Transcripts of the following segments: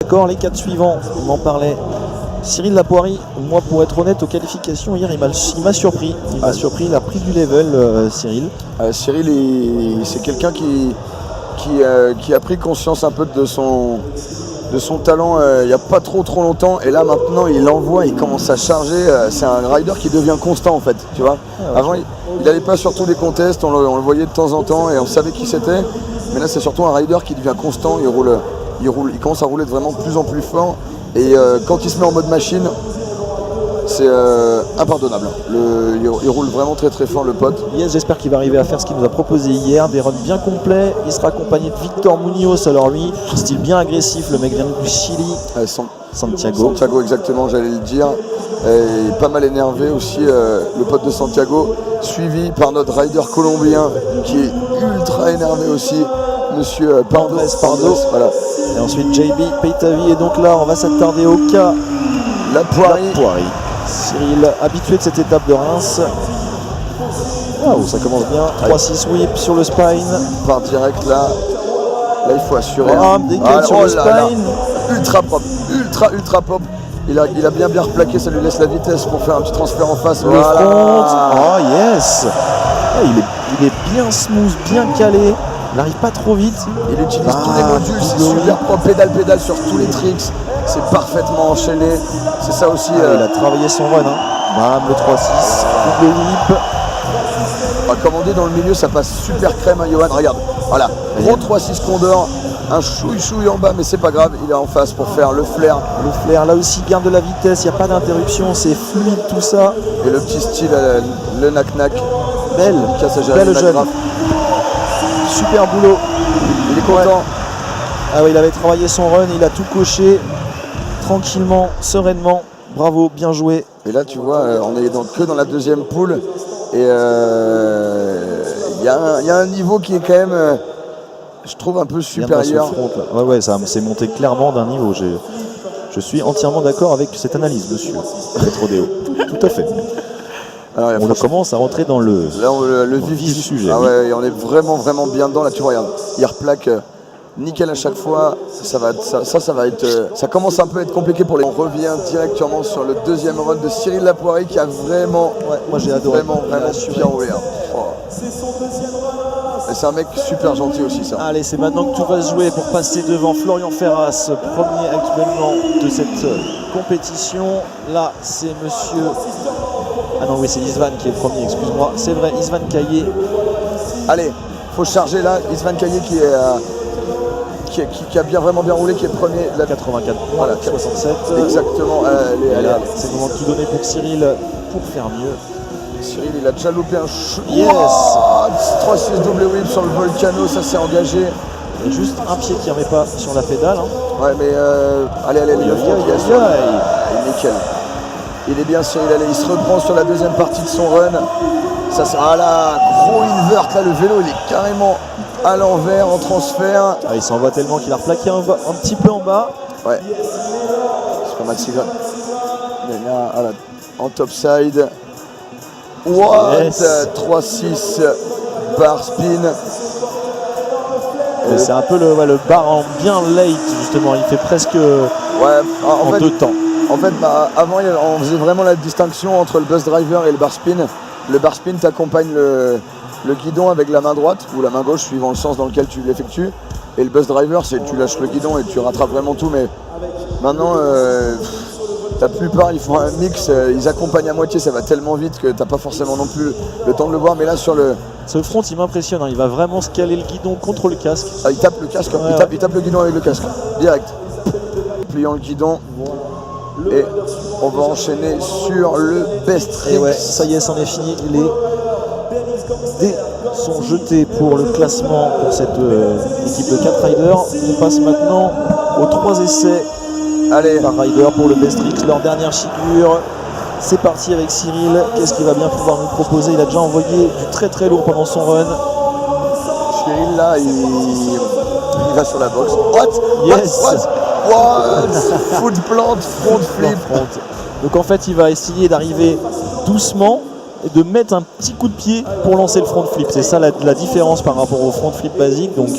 D'accord, les 4 suivants, on en parlait. Cyril Lapoirie, moi pour être honnête aux qualifications hier il m'a surpris. Il m'a surpris, il a pris du level Cyril. Cyril c'est quelqu'un qui a pris conscience un peu de son talent il n'y a pas trop longtemps, et là maintenant il envoie, il commence à charger. C'est un rider qui devient constant en fait, tu vois. Avant il n'allait pas sur tous les contests, on le voyait de temps en temps et on savait qui c'était, mais là c'est surtout un rider qui devient constant. Il commence à rouler vraiment de plus en plus fort, et quand il se met en mode machine, c'est impardonnable. Il roule vraiment très fort, le pote. Yes, j'espère qu'il va arriver à faire ce qu'il nous a proposé hier, des runs bien complets. Il sera accompagné de Victor Munoz, alors lui, style bien agressif, le mec vient du Chili. Santiago, exactement, j'allais le dire. Et pas mal énervé aussi, le pote de Santiago, suivi par notre rider colombien qui est ultra énervé aussi, monsieur Pardo. Voilà. Et ensuite JB Peitavi, et donc là on va s'attarder au cas Lapoirie. Cyril, habitué de cette étape de Reims. Waouh, ça commence bien. 3-6 whip sur le spine. Part direct là il faut assurer. Décale sur le spine. Ultra propre, ultra propre. Il a bien replaqué, ça lui laisse la vitesse pour faire un petit transfert en face. Le front. Oh yes. Il est bien smooth, bien calé. Il n'arrive pas trop vite. Il utilise tous les modules, c'est super propre, pédale sur tous les tricks. C'est parfaitement enchaîné. C'est ça aussi. Il a travaillé son run. Le 3-6, double whip. Comme on dit dans le milieu, ça passe super crème, hein, Johan. Regarde, voilà, gros 3-6 Condor, un chouille en bas, mais c'est pas grave, il est en face pour faire le flair. Là aussi, garde de la vitesse, il n'y a pas d'interruption, c'est fluide tout ça. Et le petit style, le knack-knack. Belle jeune. Super boulot. Il est content. Il avait travaillé son run, il a tout coché tranquillement, sereinement. Bravo, bien joué. Et là, tu vois, on est que dans la deuxième poule. Et il y a un niveau qui est quand même, je trouve, un peu supérieur. Ça s'est monté clairement d'un niveau. Je suis entièrement d'accord avec cette analyse, monsieur Retrodéo. Tout à fait. Alors, on commence à rentrer dans le vif du sujet. Et on est vraiment bien dedans. Là, tu vois, regarde, il replaque nickel à chaque fois. Ça commence un peu à être compliqué pour les. On revient directement sur le deuxième run de Cyril Lapoirie qui a vraiment, moi j'ai adoré. Vraiment bien roulé. Et c'est un mec super gentil aussi, ça. Allez, c'est maintenant que tout va se jouer pour passer devant Florian Ferras, premier actuellement de cette compétition. Là, c'est monsieur. C'est Isvan qui est le premier, excuse-moi. C'est vrai, Isvan Caillé. Allez, faut charger là. Isvan Caillé qui a vraiment bien roulé, qui est premier. 84 points, 67. Exactement. Allez. C'est le moment de tout donner pour Cyril pour faire mieux. Cyril, il a déjà loupé un yes. 3-6 double whip sur le Volcano, ça s'est engagé. Il y a juste un pied qui ne remet pas sur la pédale. Ouais, mais allez, nickel. Il est bien, Cyril. Allez, il se reprend sur la deuxième partie de son run. Ça c'est gros invert là, le vélo il est carrément à l'envers en transfert. Il s'envoie tellement qu'il a replaqué un petit peu en bas. Ouais. C'est pas mal, Cyril. En topside. What yes. 3-6 bar spin. C'est un peu le bar en bien late justement. Il fait presque en fait, 2 temps. En fait, avant, on faisait vraiment la distinction entre le bus driver et le bar spin. Le bar spin t'accompagne le guidon avec la main droite ou la main gauche suivant le sens dans lequel tu l'effectues. Et le bus driver, c'est tu lâches le guidon et tu rattrapes vraiment tout. Mais maintenant, la plupart, ils font un mix. Ils accompagnent à moitié, ça va tellement vite que t'as pas forcément non plus le temps de le voir. Mais là, ce front, il m'impressionne. Il va vraiment se caler le guidon contre le casque. Il tape le casque. Il tape le guidon avec le casque. Direct. Pliant le guidon. Et on va enchaîner sur le best tricks. Et ça y est, c'en est fini. Les dés sont jetés pour le classement pour cette équipe de 4 riders. On passe maintenant aux 3 essais par rider pour le best tricks. Leur dernière figure. C'est parti avec Cyril. Qu'est-ce qu'il va bien pouvoir nous proposer? Il a déjà envoyé du très lourd pendant son run. Cyril là, il va sur la boxe. Yes. Foot plant, front flip. Donc en fait il va essayer d'arriver doucement de mettre un petit coup de pied pour lancer le front flip. C'est ça la différence par rapport au front flip basique. Donc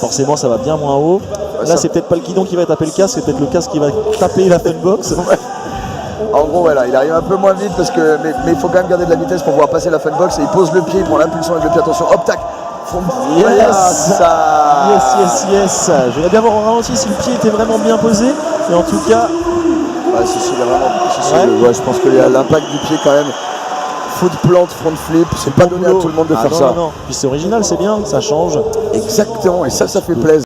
forcément ça va bien moins haut. Là c'est peut-être pas le guidon qui va taper le casque, c'est peut-être le casque qui va taper la funbox. En gros voilà, il arrive un peu moins vite parce que mais il faut quand même garder de la vitesse pour pouvoir passer la funbox et il pose le pied, il prend l'impulsion avec le pied, attention, hop tac. Yes. J'aurais bien voir en ralenti si le pied était vraiment bien posé. Et en tout cas. Si, il est vraiment. Je pense qu'il y a l'impact du pied quand même. Foot plante, front flip, c'est pas donné à tout le monde de faire ça. Non. Puis c'est original, c'est bien, ça change. Exactement, et ça fait plaisir.